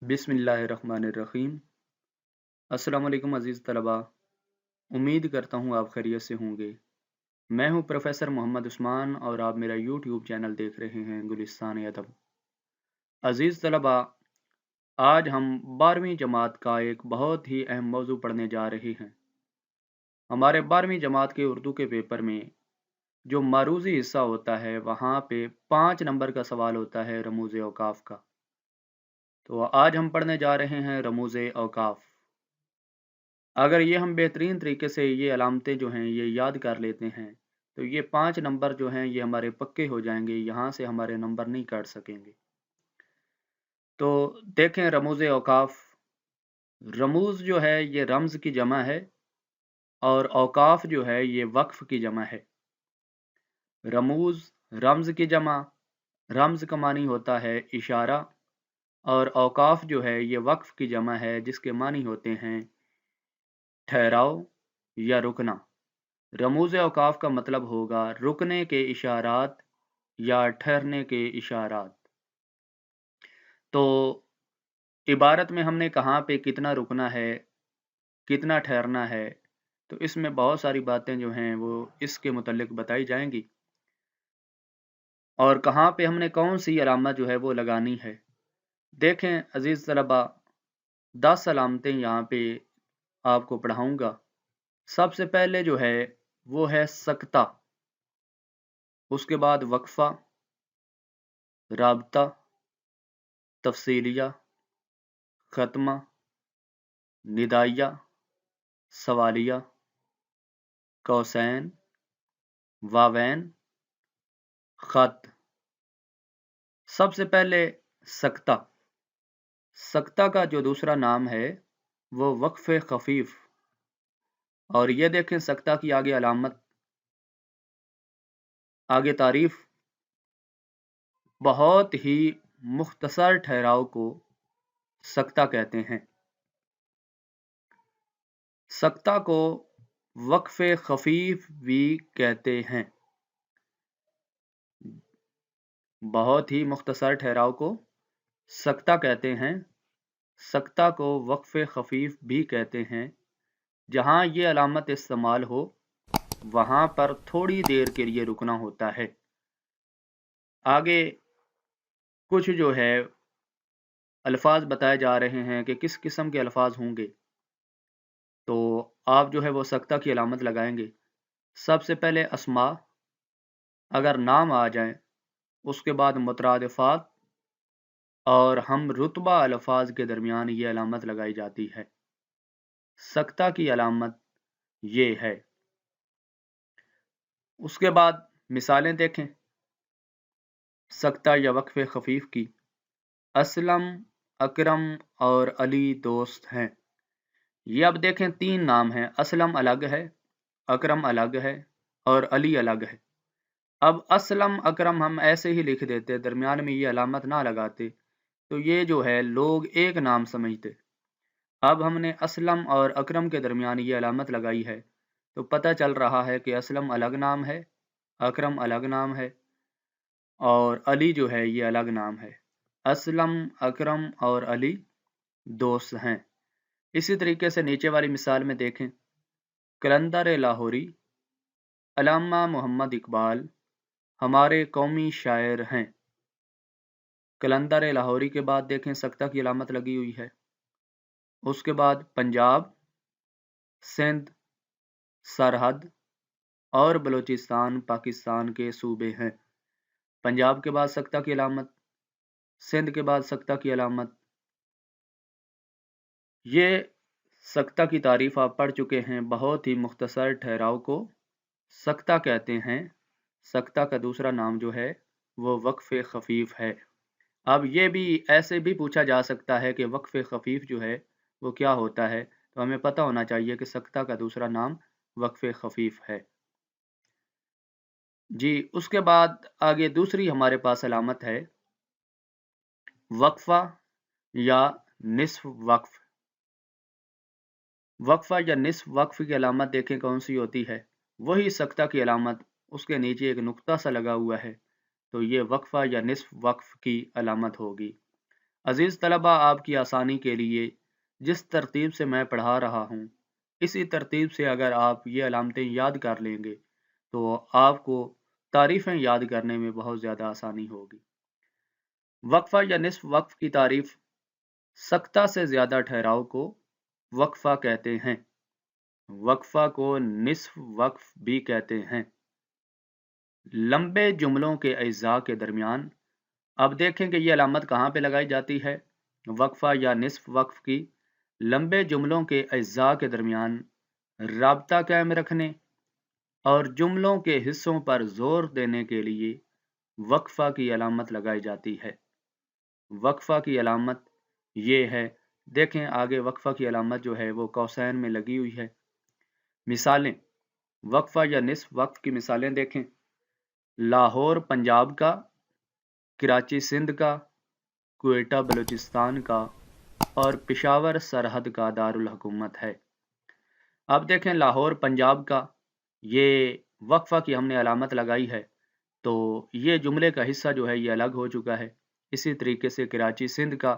बिस्मिल्लाहिर्रहमानिर्रहीम। अस्सलाम वालेकुम अज़ीज़ तलबा। उम्मीद करता हूँ आप खैरियत से होंगे। मैं हूँ प्रोफ़ेसर मोहम्मद उस्मान और आप मेरा यूट्यूब चैनल देख रहे हैं गुलिस्तान अदब। अज़ीज़ तलबा, आज हम 12वीं जमात का एक बहुत ही अहम मौजू पढ़ने जा रहे हैं। हमारे 12वीं जमात के उर्दू के पेपर में जो मारूज़ी हिस्सा होता है वहाँ पे 5 नंबर का सवाल होता है रमूज़ औक़ाफ़ का। तो आज हम पढ़ने जा रहे हैं रमूज़ औक़ाफ़। अगर ये हम बेहतरीन तरीके से ये अलामतें जो हैं ये याद कर लेते हैं, तो ये 5 नंबर जो हैं ये हमारे पक्के हो जाएँगे, यहाँ से हमारे नंबर नहीं कट सकेंगे। तो देखें रमूज़ औक़ाफ़, रमूज़ जो है ये रम्ज़ की जमा है और औक़ाफ़ जो है ये वक़्फ़ की जमा है। रमूज़ रम्ज़ की जमा, रम्ज़ का मानी होता है इशारा और औक़ाफ़ जो है ये वक़्फ़ की जमा है जिसके मानी होते हैं ठहराव या रुकना। रमूज़ औक़ाफ़ का मतलब होगा रुकने के इशारात या ठहरने के इशारात। तो इबारत में हमने कहाँ पे कितना रुकना है, कितना ठहरना है, तो इसमें बहुत सारी बातें जो हैं वो इसके मुतल्लिक़ बताई जाएँगी। और कहाँ पे हमने कौन-सी अलामत जो है वो लगानी है। देखें अज़ीज़ तलबा, 10 अलामतें यहाँ पे आपको पढ़ाऊँगा। सबसे पहले जो है वो है सकता, उसके बाद वक़फ़ा, राबता, तफ़सीलिया, ख़त्मा, निदाइया, सवालिया, कौसैन, वावैन, ख़त। सबसे पहले सकता। सकता का जो दूसरा नाम है वो वक़्फ़ ख़फ़ीफ़। और ये देखें सकता की आगे अलामत, आगे तारीफ़, बहुत ही मुख़्तसर ठहराव को सकता कहते हैं। सकता को वक़्फ़ ख़फ़ीफ़ भी कहते हैं। बहुत ही मुख़्तसर ठहराव को सकता कहते हैं। सकता को वक़्फ़ ख़फ़ीफ़ भी कहते हैं। जहाँ ये अलामत इस्तेमाल हो वहाँ पर थोड़ी देर के लिए रुकना होता है। आगे कुछ जो है अल्फ़ाज़ बताए जा रहे हैं कि किस किस्म के अल्फ़ाज़ होंगे। तो आप जो है वो सकता की अलामत लगाएंगे। सबसे पहले अस्मा, अगर नाम आ जाएं, उसके बाद मुतरादिफ़ात और हम रुतबा अल्फ़ाज़ के दरमियान ये अलामत लगाई जाती है। सकता की अलामत ये है। उसके बाद मिसालें देखें सकता या वक़्फ़ ख़फ़ीफ़ की। असलम, अकरम और अली दोस्त हैं। ये अब देखें 3 नाम हैं। असलम अलग है, अकरम अलग है और अली अलग है। अब असलम अकरम हम ऐसे ही लिख देते, दरमियान में ये अलामत ना लगाते, तो ये जो है लोग एक नाम समझते। अब हमने असलम और अकरम के दरमियान ये अलामत लगाई है, तो पता चल रहा है कि असलम अलग नाम है, अकरम अलग नाम है और अली जो है ये अलग नाम है। असलम, अकरम और अली दोस्त हैं। इसी तरीके से नीचे वाली मिसाल में देखें, कलंदर लाहौरी, अल्लामा मोहम्मद इकबाल हमारे कौमी शायर हैं। कलंदर लाहौरी के बाद देखें सकता की अलामत लगी हुई है। उसके बाद पंजाब, सिंध, सरहद और बलूचिस्तान पाकिस्तान के सूबे हैं। पंजाब के बाद सकता की अलामत, सिंध के बाद सकता की अलामत। ये सकता की तारीफ आप पढ़ चुके हैं। बहुत ही मुख्तसर ठहराव को सकता कहते हैं। सकता का दूसरा नाम जो है वो वक़्फ़ ख़फ़ीफ़ है। अब ये भी ऐसे भी पूछा जा सकता है कि वक़्फ़ ख़फ़ीफ़ जो है वो क्या होता है, तो हमें पता होना चाहिए कि सकता का दूसरा नाम वक़्फ़ ख़फ़ीफ़ है। जी, उसके बाद आगे दूसरी हमारे पास अलामत है वक़फ़ा या निस्फ़ वक़्फ़। वक़फ़ा या निस्फ़ वक़्फ़ की अलामत देखें कौन सी होती है। वही सकता की अलामत, उसके नीचे एक नुक्ता सा लगा हुआ है, तो ये वक़फ़ा या निस्फ़ वक़्फ़ की अलामत होगी। عزیز طلبہ، آپ کی آسانی کے لیے جس ترتیب سے میں پڑھا رہا ہوں اسی ترتیب سے اگر آپ یہ علامتیں یاد کر لیں گے تو آپ کو تعریفیں یاد کرنے میں بہت زیادہ آسانی ہوگی۔ وقفہ یا نصف وقف کی تعریف: سکتہ سے زیادہ ٹھہراؤ کو وقفہ کہتے ہیں۔ وقفہ کو نصف وقف بھی کہتے ہیں۔ لمبے جملوں کے اجزاء کے درمیان، اب دیکھیں کہ یہ علامت کہاں پہ لگائی جاتی ہے۔ وقفہ یا نصف وقف کی لمبے جملوں کے اجزاء کے درمیان رابطہ قائم رکھنے اور جملوں کے حصوں پر زور دینے کے لیے وقفہ کی علامت لگائی جاتی ہے۔ وقفہ کی علامت یہ ہے، دیکھیں آگے وقفہ کی علامت جو ہے وہ قوسین میں لگی ہوئی ہے۔ مثالیں: وقفہ یا نصف وقف کی مثالیں دیکھیں: لاہور پنجاب کا، کراچی سندھ کا، کوئٹہ بلوچستان کا اور پشاور سرحد کا دارالحکومت ہے۔ اب دیکھیں لاہور پنجاب کا، یہ وقفہ کی ہم نے علامت لگائی ہے تو یہ جملے کا حصہ جو ہے یہ الگ ہو چکا ہے۔ اسی طریقے سے کراچی سندھ کا،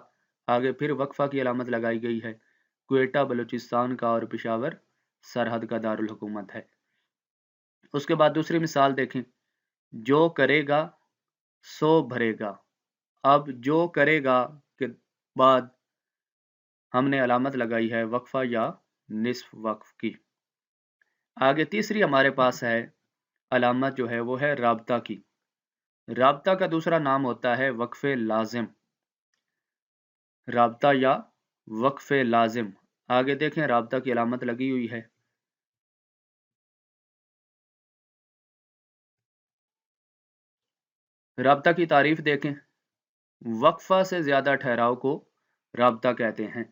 آگے پھر وقفہ کی علامت لگائی گئی ہے۔ کوئٹہ بلوچستان کا اور پشاور سرحد کا دارالحکومت ہے۔ اس کے بعد دوسری مثال دیکھیں: جو کرے گا سو بھرے گا۔ اب جو کرے گا کے بعد ہم نے علامت لگائی ہے وقفہ یا نصف وقف کی۔ آگے تیسری ہمارے پاس ہے علامت جو ہے وہ ہے رابطہ کی۔ رابطہ کا دوسرا نام ہوتا ہے وقف لازم۔ رابطہ یا وقف لازم، آگے دیکھیں رابطہ کی علامت لگی ہوئی ہے۔ رابطہ کی تعریف دیکھیں: وقفہ سے زیادہ ٹھہراؤ کو رابطہ کہتے ہیں۔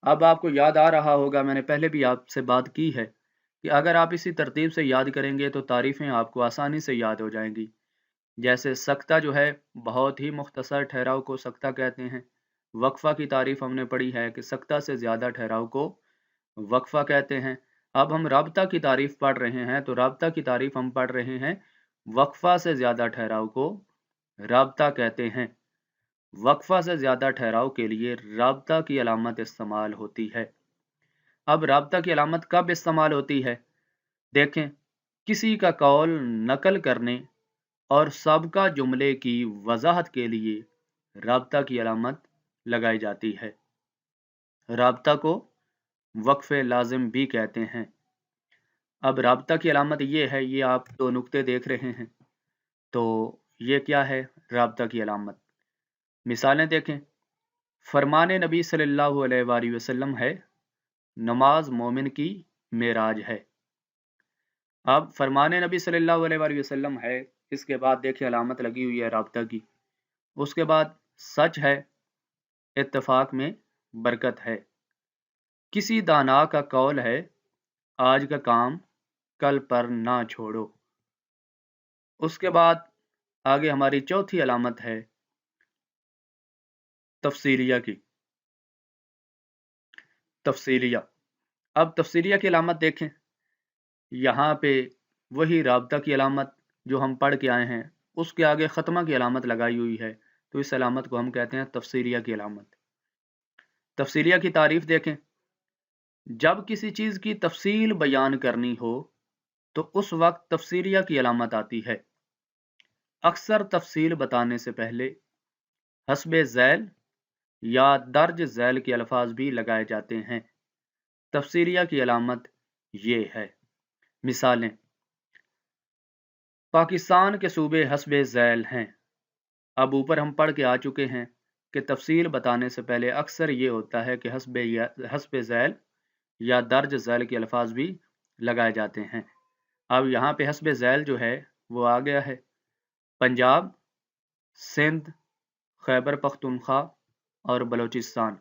اب آپ کو یاد آ رہا ہوگا، میں نے پہلے بھی آپ سے بات کی ہے کہ اگر آپ اسی ترتیب سے یاد کریں گے تو تعریفیں آپ کو آسانی سے یاد ہو جائیں گی۔ جیسے سکتہ جو ہے بہت ہی مختصر ٹھہراؤ کو سکتہ کہتے ہیں۔ وقفہ کی تعریف ہم نے پڑھی ہے کہ سکتہ سے زیادہ ٹھہراؤ کو وقفہ کہتے ہیں۔ اب ہم رابطہ کی تعریف پڑھ رہے ہیں تو رابطہ کی تعریف ہم پڑھ رہے ہیں وقفہ سے زیادہ ٹھہراؤ کو رابطہ کہتے ہیں۔ وقفہ سے زیادہ ٹھہراؤ کے لیے رابطہ کی علامت استعمال ہوتی ہے۔ اب رابطہ کی علامت کب استعمال ہوتی ہے؟ دیکھیں، کسی کا قول نقل کرنے اور سابقہ جملے کی وضاحت کے لیے رابطہ کی علامت لگائی جاتی ہے۔ رابطہ کو وقف لازم بھی کہتے ہیں۔ اب رابطہ کی علامت یہ ہے، یہ آپ دو نقطے دیکھ رہے ہیں، تو یہ کیا ہے رابطہ کی علامت؟ مثالیں دیکھیں: فرمان نبی صلی اللہ علیہ وآلہ وسلم ہے، نماز مومن کی معراج ہے۔ اب فرمان نبی صلی اللہ علیہ وآلہ وسلم ہے، اس کے بعد دیکھیں علامت لگی ہوئی ہے رابطہ کی۔ اس کے بعد سچ ہے، اتفاق میں برکت ہے۔ کسی دانا کا قول ہے، آج کا کام کل پر نہ چھوڑو۔ اس کے بعد آگے ہماری چوتھی علامت ہے تفصیلیہ کی۔ تفصیلیہ، اب تفصیلیہ کی علامت دیکھیں، یہاں پہ وہی رابطہ کی علامت جو ہم پڑھ کے آئے ہیں اس کے آگے ختمہ کی علامت لگائی ہوئی ہے، تو اس علامت کو ہم کہتے ہیں تفصیلیہ کی علامت۔ تفصیلیہ کی تعریف دیکھیں: جب کسی چیز کی تفصیل بیان کرنی ہو تو اس وقت تفصیلیہ کی علامت آتی ہے۔ اکثر تفصیل بتانے سے پہلے حسب ذیل یا درج ذیل کے الفاظ بھی لگائے جاتے ہیں۔ تفصیلیہ کی علامت یہ ہے۔ مثالیں: پاکستان کے صوبے حسب ذیل ہیں۔ اب اوپر ہم پڑھ کے آ چکے ہیں کہ تفصیل بتانے سے پہلے اکثر یہ ہوتا ہے کہ حسب ذیل یا درج ذیل کے الفاظ بھی لگائے جاتے ہیں۔ اب یہاں پہ حسب ذیل جو ہے وہ آ گیا ہے۔ پنجاب، سندھ، خیبر پختونخوا اور بلوچستان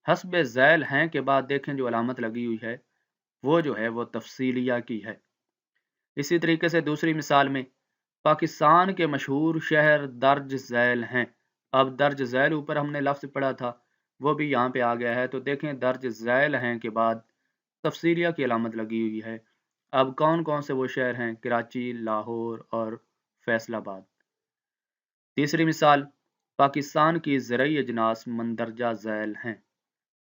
حسب ذیل ہیں کے بعد دیکھیں جو علامت لگی ہوئی ہے وہ جو ہے وہ تفصیلیہ کی ہے۔ اسی طریقے سے دوسری مثال میں پاکستان کے مشہور شہر درج ذیل ہیں۔ اب درج ذیل اوپر ہم نے لفظ پڑھا تھا وہ بھی یہاں پہ آ گیا ہے، تو دیکھیں درج ذیل ہیں کے بعد تفصیلیہ کی علامت لگی ہوئی ہے۔ اب کون کون سے وہ شہر ہیں؟ کراچی، لاہور اور فیصل آباد۔ تیسری مثال: पाकिस्तान की ज़रई अजनास मंदरजा ज़ैल हैं: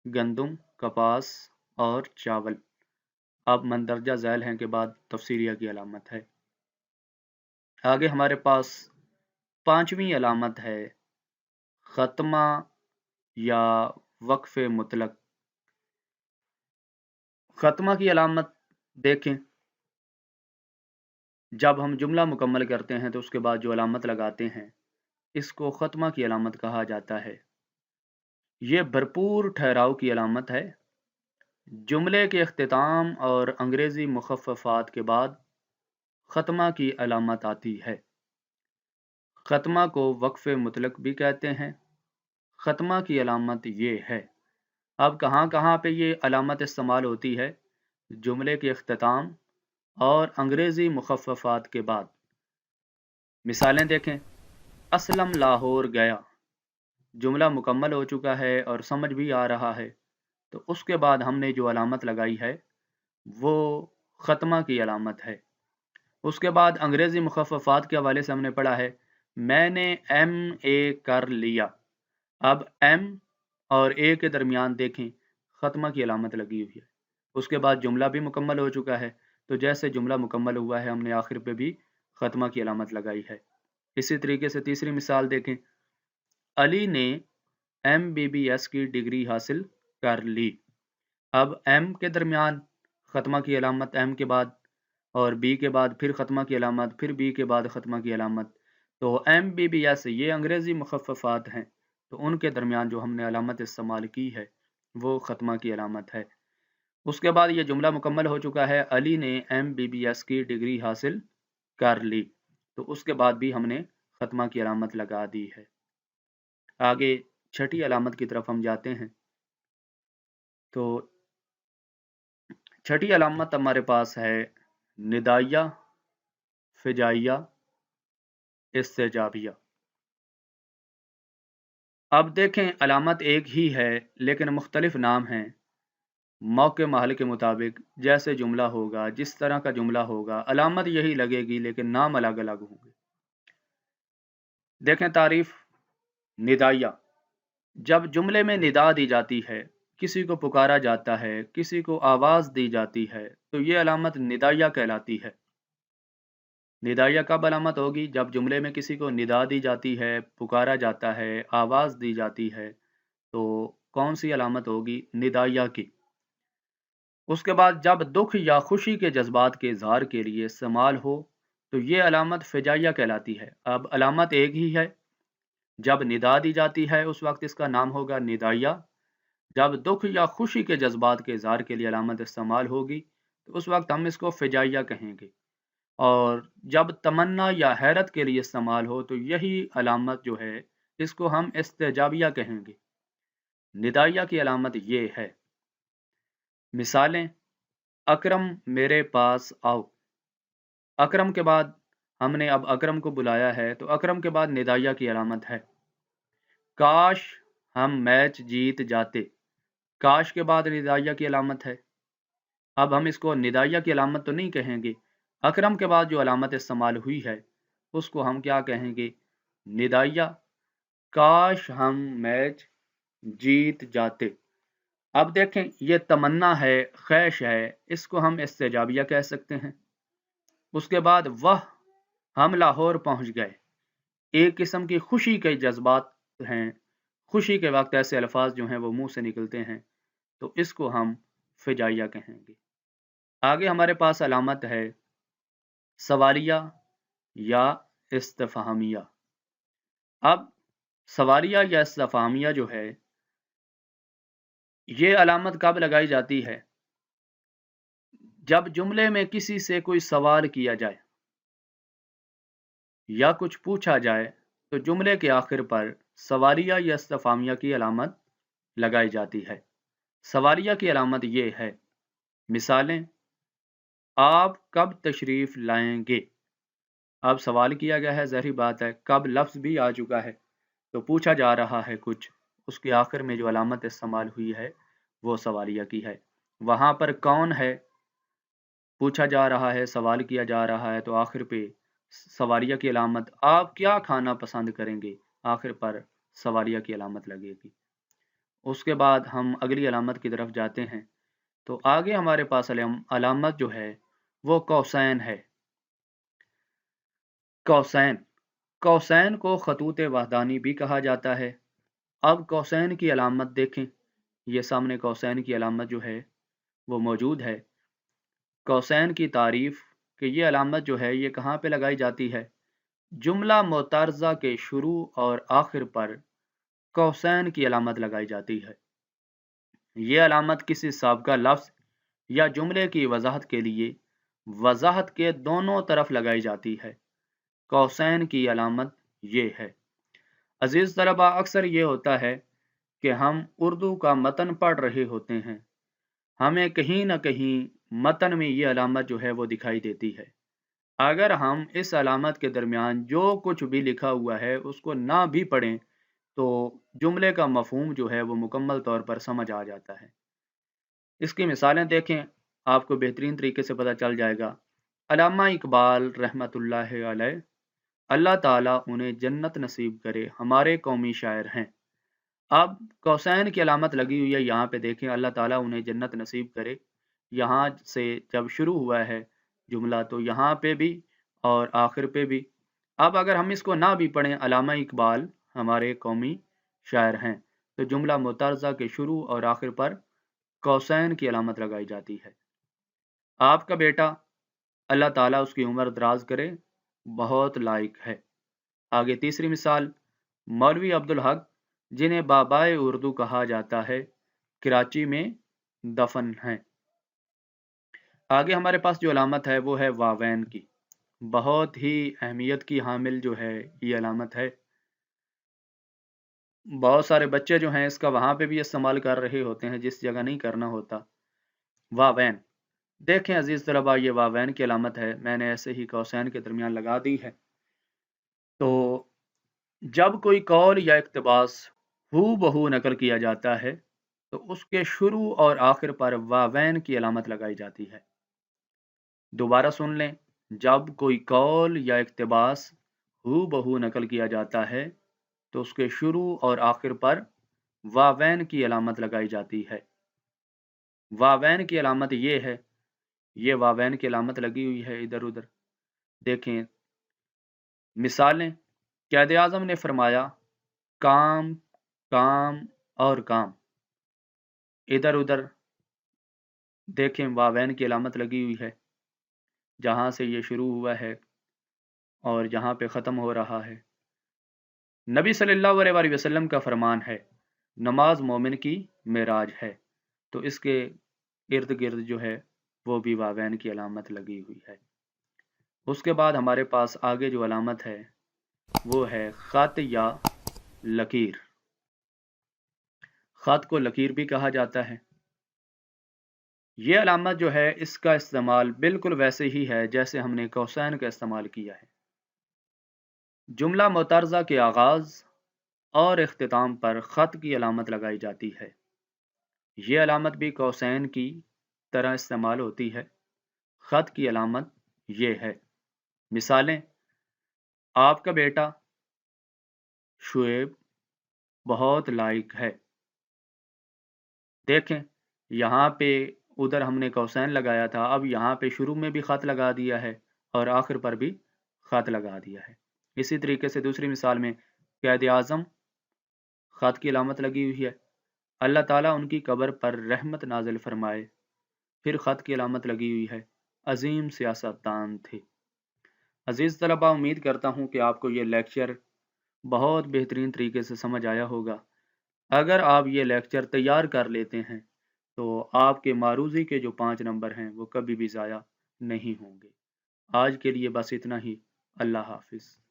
गंदम, कपास और चावल। अब मंदरजा ज़ैल हैं के बाद तफसीरिया की अलामत है। आगे हमारे पास 5वीं अलामत है ख़त्मा या वक्फ़े मुतलक। ख़त्मा की अलामत देखें, जब हम जुमला मुकम्मल करते हैं तो उसके बाद जो अलामत लगाते हैं इसको ख़त्मा की अलामत कहा जाता है। ये भरपूर ठहराव की अलामत है। जुमले के इख्तिताम और अंग्रेज़ी मुख़फ़्फ़फ़ात के बाद ख़त्मा की अलामत आती है। ख़त्मा को वक्फ़े मुतलक भी कहते हैं। ख़त्मा की अलामत ये है। अब कहाँ कहाँ पे ये अलामत इस्तेमाल होती है? जुमले के इख्तिताम और अंग्रेज़ी मुख़फ़्फ़फ़ात के बाद। मिसालें देखें, असलम लाहौर गया। जुमला मुकम्मल हो चुका है और समझ भी आ रहा है, तो उसके बाद हमने जो अलामत लगाई है वो ख़त्मा की अलामत है। उसके बाद अंग्रेज़ी मुख़फ़्फ़फ़ात के हवाले से हमने पढ़ा है, मैंने MA कर लिया। अब M और A के दरमियान देखें, ख़त्मा की अलामत लगी हुई है। उसके बाद जुमला भी मुकम्मल हो चुका है, तो जैसे जुमला मुकम्मल हुआ है हमने आखिर पे भी ख़त्मा की अलामत लगाई है। इसी तरीके से तीसरी मिसाल देखें, अली ने MBBS की डिग्री हासिल कर ली। अब M के दरमियान ख़त्मा की अलामत M के बाद, और B के बाद फिर ख़त्मा की अलामत, फिर B के बाद ख़त्मा की अलामत। तो MBBS ये अंग्रेज़ी मुख़फ़्फ़फ़ात हैं, तो उनके दरमियान जो हमने अलामत इस्तेमाल की है वो ख़त्मा की अलामत है। उसके बाद ये जुमला मुकम्मल हो चुका है, अली ने MBBS की डिग्री हासिल कर ली, तो उसके बाद भी हमने ख़त्मा की अलामत लगा दी है। आगे छठी अलामत की तरफ हम जाते हैं। तो छठी अलामत हमारे पास है निदाइया, फ़िजाइया, इस्तेजाबिया। अब देखें, अलामत एक ही है लेकिन मुख्तलिफ नाम हैं। मौके महल के मुताबिक जैसे जुमला होगा, जिस तरह का जुमला होगा, अलामत यही लगेगी लेकिन नाम अलग अलग होंगे। देखें तारीफ, निदाइया, जब जुमले में निदा दी जाती है, किसी को पुकारा जाता है, किसी को आवाज़ दी जाती है, तो ये अलामत निदाइया कहलाती है। निदाइया कब अलामत होगी? जब जुमले में किसी को निदा दी जाती है, पुकारा जाता है, आवाज़ दी जाती है, तो कौन सी अलामत होगी? निदाइया की। उसके बाद जब दुख या खुशी के जज्बात के इजहार के लिए इस्तेमाल हो, तो ये अलामत फ़िजाइया कहलाती है। अब अलामत एक ही है, जब निदा दी जाती है उस वक्त इसका नाम होगा निदाइया। जब दुख या खुशी के जज्बात के इजहार के लिए अलामत इस्तेमाल होगी तो उस वक्त हम इसको फ़िजाइया कहेंगे। और जब तमन्ना या हैरत के लिए इस्तेमाल हो तो यही अलामत जो है इसको हम इस्तेजाबिया कहेंगे। निदाइया की अलामत ये है। मिसालें, अकरम मेरे पास आओ। अकरम के बाद हमने अब अकरम को बुलाया है, तो अकरम के बाद निदाइया की अलामत है। काश हम मैच जीत जाते। काश के बाद निदाइया की अलामत है। अब हम इसको निदाइया की अलामत तो नहीं कहेंगे, अकरम के बाद जो अलामत इस्तेमाल हुई है उसको हम क्या कहेंगे? निदाइया। काश हम मैच जीत जाते। अब देखें, ये तमन्ना है, ख्वाहिश है, इसको हम इस्तेजाबिया कह सकते हैं। उसके बाद वह हम लाहौर पहुंच गए, एक किस्म की खुशी के जज्बात हैं। खुशी के वक्त ऐसे अल्फाज जो हैं वो मुंह से निकलते हैं, तो इसको हम फ़िजाइया कहेंगे। आगे हमारे पास अलामत है सवालिया या इस्तिफ़हामिया। अब सवालिया या इस्तिफ़हामिया जो है ये अलामत कब लगाई जाती है? जब जुमले में किसी से कोई सवाल किया जाए या कुछ पूछा जाए, तो जुमले के आखिर पर सवालिया या इस्तिफ़हामिया की अलामत लगाई जाती है। सवालिया की अलामत ये है। मिसालें, आप कब तशरीफ़ लाएंगे? अब सवाल किया गया है, ज़ाहिर बात है कब लफ्ज़ भी आ चुका है, तो पूछा जा रहा है कुछ, उसके आखिर में जो अलामत इस्तेमाल हुई है वो सवालिया की है। वहाँ पर कौन है पूछा जा रहा है, सवाल किया जा रहा है, तो आखिर पे सवालिया की अलामत आप क्या खाना पसंद करेंगे, आखिर पर सवालिया की अलामत लगेगी। उसके बाद हम अगली अलामत की तरफ जाते हैं, तो आगे हमारे पास अलामत जो है वो कौसैन है। कौसैन कौसैन को खतूत वहदानी भी कहा जाता है। अब कौसैन की अलामत देखें, ये सामने कौसैन की अलामत जो है वो मौजूद है। कौसैन की तारीफ कि ये अलामत जो है ये कहाँ पे लगाई जाती है, जुमला मोतारज़ा के शुरू और आखिर पर कौसैन की अलामत लगाई जाती है। ये अलामत किसी साबका लफ्ज़ या जुमले की वजाहत के लिए वजाहत के दोनों तरफ लगाई जाती है। कौसैन की अलामत ये है। अजीज़ तलबा, अक्सर ये होता है कि हम उर्दू का मतन पढ़ रहे होते हैं, हमें कहीं ना कहीं मतन में ये अलामत जो है वो दिखाई देती है। अगर हम इस अलामत के दरमियान जो कुछ भी लिखा हुआ है उसको ना भी पढ़ें तो जुमले का मफहूम जो है वो मुकम्मल तौर पर समझ आ जाता है। इसकी मिसालें देखें, आपको बेहतरीन तरीके से पता चल जाएगा। अल्लामा इकबाल रहमतुल्लाह अलैह, अल्लाह ताला उन्हें जन्नत नसीब करे, हमारे कौमी शायर हैं। अब कौसैन की अलामत लगी हुई है, यहाँ पे देखें, अल्लाह ताला उन्हें जन्नत नसीब करे। यहाँ से जब शुरू हुआ है जुमला तो यहाँ पे भी और आखिर पे भी। अब अगर हम इसको ना भी पढ़ें, अल्लामा इकबाल हमारे कौमी शायर हैं, तो जुमला मुतारज़ा के शुरू और आखिर पर कौसैन की अलामत लगाई जाती है। आपका बेटा, अल्लाह ताला उसकी उम्र दराज करे, बहुत लायक है। आगे तीसरी मिसाल, मौलवी अब्दुल हक, जिन्हें बाबाए उर्दू कहा जाता है, कराची में दफन हैं। आगे हमारे पास जो अलामत है वो है वावैन की। बहुत ही अहमियत की हामिल जो है ये अलामत है। बहुत सारे बच्चे जो हैं इसका वहाँ पे भी इस्तेमाल कर रहे होते हैं जिस जगह नहीं करना होता। वावैन देखें अजीज़ तलबा, ये वावैन की अलामत है, मैंने ऐसे ही कौसैन के दरमियान लगा दी है। तो जब कोई कौल या इक्तबास हू बहू नकल किया जाता है तो उसके शुरू और आखिर पर वावैन की अलामत लगाई जाती है। दोबारा सुन लें, जब कोई कौल या इक्तबास हू बहू नकल किया जाता है तो उसके शुरू और आखिर पर वावैन की अलामत लगाई जाती है। वावैन की अलामत ये है, ये वावैन की अलामत लगी हुई है इधर उधर। देखें मिसालें, क़ायद आज़म ने फरमाया काम, काम और काम। इधर उधर देखें वावैन की अलामत लगी हुई है, जहाँ से ये शुरू हुआ है और जहाँ पे ख़त्म हो रहा है। नबी सल्लल्लाहु अलैहि वसल्लम का फरमान है, नमाज मोमिन की मेराज है। तो इसके इर्द गिर्द जो है वो भी वावैन की अलामत लगी हुई है। उसके बाद हमारे पास आगे जो अलामत है वो है ख़त या लकीर। ख़त को लकीर भी कहा जाता है। ये अलामत जो है इसका इस्तेमाल बिल्कुल वैसे ही है जैसे हमने कौसैन का इस्तेमाल किया है। जुमला मुतारज़ा के आगाज़ और इख्तिताम पर ख़त की अलामत लगाई जाती है। ये अलामत भी कौसैन की तरह इस्तेमाल होती है। ख़त की अलामत ये है। मिसालें, आपका बेटा शुएब बहुत लायक है। देखें यहाँ पे उधर हमने कौसैन लगाया था, अब यहाँ पे शुरू में भी ख़त लगा दिया है और आखिर पर भी ख़त लगा दिया है। इसी तरीके से दूसरी मिसाल में क़ायद आज़म, ख़त की अलामत लगी हुई है। अल्लाह ताला उनकी कब्र पर रहमत नाज़िल फरमाए, फिर ख़त की अलामत लगी हुई है, अजीम सियासतदान थे। अजीज़ तलबा, उम्मीद करता हूँ कि आपको ये लेक्चर बहुत बेहतरीन तरीके से समझ आया होगा। अगर आप ये लेक्चर तैयार कर लेते हैं तो आपके मारूज़ी के जो 5 नंबर हैं वो कभी भी ज़ाया नहीं होंगे। आज के लिए बस इतना ही। अल्लाह हाफ़िज़।